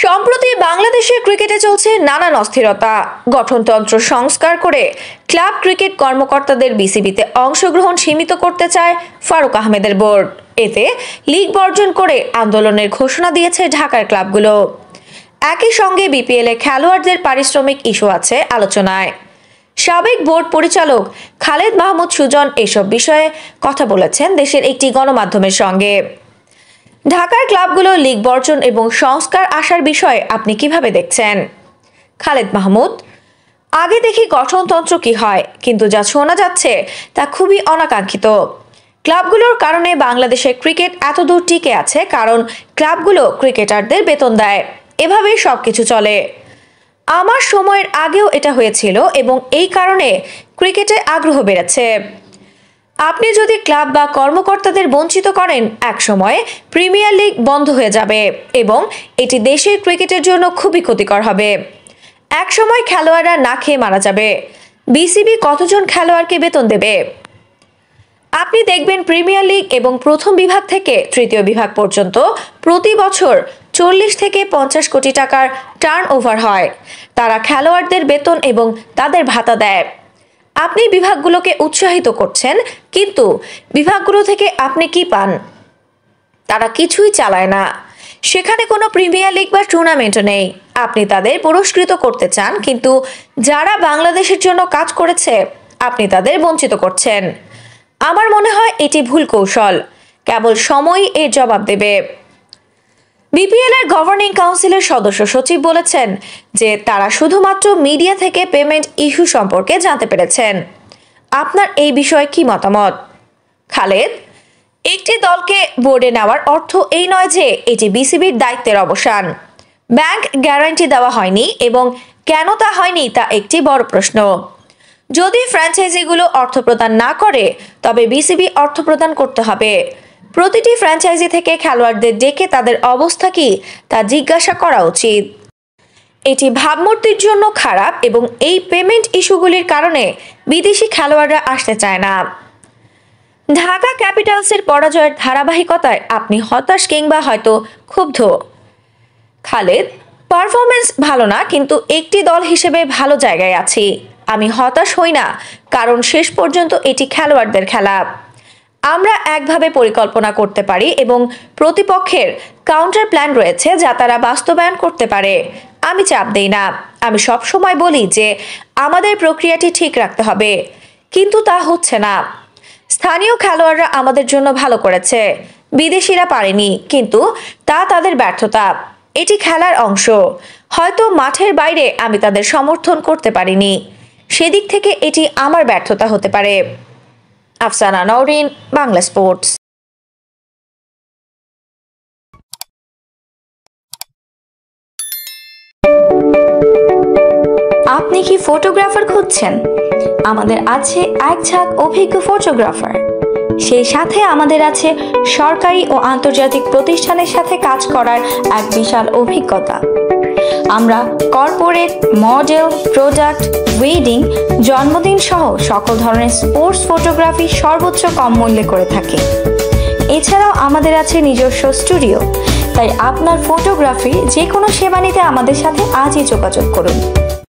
সম্প্রতি বাংলাদেশের ক্রিকেটে চলছে নানান অস্থিরতা। গঠনতন্ত্র সংস্কার করে ক্লাব ক্রিকেট কর্মকর্তাদের বিসিবিতে অংশগ্রহণ সীমিত করতে চায় ফারুক আহমেদের বোর্ড। এতে লিগ বর্জন করে আন্দোলনের ঘোষণা দিয়েছে ঢাকার ক্লাবগুলো। একই সঙ্গে বিপিএলে খেলোয়াড়দের পারিশ্রমিক ইস্যু আছে আলোচনায়। সাবেক বোর্ড পরিচালক খালেদ মাহমুদ সুজন এসব বিষয়ে কথা বলেছেন দেশের একটি গণমাধ্যমের সঙ্গে। ঢাকার ক্লাবগুলো লিগ বর্জন এবং সংস্কার আসার বিষয়ে আপনি কিভাবে দেখছেন? খালেদ মাহমুদ: আগে দেখি গঠনতন্ত্র কি হয়, কিন্তু যা শোনা যাচ্ছে তা খুবই অনাকাঙ্ক্ষিত। ক্লাবগুলোর কারণে বাংলাদেশের ক্রিকেট এতদূর টিকে আছে কারণ ক্লাবগুলো ক্রিকেটারদের বেতন দেয়। এভাবেই সবকিছু চলে। আমার সময়ের আগেও এটা হয়েছিল এবং এই কারণে ক্রিকেটে আগ্রহ বেড়েছে। আপনি যদি ক্লাব বা কর্মকর্তাদের বঞ্চিত করেন, একসময় প্রিমিয়ার লিগ বন্ধ হয়ে যাবে এবং এটি দেশের ক্রিকেটের জন্য খুবই ক্ষতিকর হবে। একসময় খেলোয়াড়রা না খেয়ে মারা যাবে। বিসিবি কতজন খেলোয়াড়কে বেতন দেবে? আপনি দেখবেন প্রিমিয়ার লিগ এবং প্রথম বিভাগ থেকে তৃতীয় বিভাগ পর্যন্ত প্রতি বছর 40 থেকে 50 কোটি টাকার টার্নওভার হয়। তারা খেলোয়াড়দের বেতন এবং তাদের ভাতা দেয়। আপনি বিভাগগুলোকে উৎসাহিত করছেন, কিন্তু বিভাগগুলো থেকে আপনি কি পান? তারা কিছুই চালায় না। সেখানে কোনো প্রিমিয়ার লিগ বা টুর্নামেন্টও নেই। আপনি তাদের পুরস্কৃত করতে চান, কিন্তু যারা বাংলাদেশের জন্য কাজ করেছে আপনি তাদের বঞ্চিত করছেন। আমার মনে হয় এটি ভুল কৌশল। কেবল সময়ই এর জবাব দেবে। বিপিএল এর গভর্নিং কাউন্সিলের সদস্য সচিব বলেছেন যে তারা শুধুমাত্র মিডিয়া থেকে পেমেন্ট ইস্যু সম্পর্কে জানতে পেরেছেন। আপনার এই বিষয়ে কি মতামত? খালেদ: একটি দলকে বোর্ডে নেওয়ার অর্থ এই নয় যে এটি বিসিবির দায়িত্বের অবসান। ব্যাংক গ্যারান্টি দেওয়া হয়নি এবং কেন তা হয়নি তা একটি বড় প্রশ্ন। যদি ফ্র্যাঞ্চাইজিগুলো অর্থ প্রদান না করে, তবে বিসিবি অর্থ প্রদান করতে হবে। প্রতিটি ফ্র্যাঞ্চাইজি থেকে খেলোয়াড়দের ডেকে তাদের অবস্থা কি তা জিজ্ঞাসা করা উচিত। এটি ভাবমূর্তির জন্য খারাপ এবং এই পেমেন্ট ইস্যুগুলির কারণে বিদেশি খেলোয়াড়রা আসতে চায় না। ঢাকা ক্যাপিটালসের পরাজয়ের ধারাবাহিকতায় আপনি হতাশ কিংবা হয়তো ক্ষুব্ধ? খালেদ: পারফরমেন্স ভালো না, কিন্তু একটি দল হিসেবে ভালো জায়গায় আছি। আমি হতাশ হই না, কারণ শেষ পর্যন্ত এটি খেলোয়াড়দের খেলা। আমরা একভাবে পরিকল্পনা করতে পারি এবং প্রতিপক্ষের কাউন্টার প্ল্যান রয়েছে যা তারা বাস্তবায়ন করতে পারে। আমি চাপ দেই না। আমি সবসময় বলি যে আমাদের প্রক্রিয়াটি ঠিক রাখতে হবে, কিন্তু তা হচ্ছে না। স্থানীয় খেলোয়াড়রা আমাদের জন্য ভালো করেছে, বিদেশিরা পারেনি, কিন্তু তা তাদের ব্যর্থতা। এটি খেলার অংশ। হয়তো মাঠের বাইরে আমি তাদের সমর্থন করতে পারিনি। সেদিক থেকে এটি আমার ব্যর্থতা হতে পারে। আফসানা নওরিন, বাংলা স্পোর্টস। আপনি কি ফটোগ্রাফার খুঁজছেন? আমাদের আছে এক ঝাঁক অভিজ্ঞ ফটোগ্রাফার। সেই সাথে আমাদের আছে সরকারি ও আন্তর্জাতিক প্রতিষ্ঠানের সাথে কাজ করার এক বিশাল অভিজ্ঞতা। আমরা কর্পোরেট, মডেল, প্রোডাক্ট, ওয়েডিং, জন্মদিন সহ সকল ধরনের স্পোর্টস ফটোগ্রাফি সর্বোচ্চ কম মূল্যে করে থাকি। এছাড়াও আমাদের আছে নিজস্ব স্টুডিও। তাই আপনার ফটোগ্রাফি যে কোনো সেবা নিতে আমাদের সাথে আজই যোগাযোগ করুন।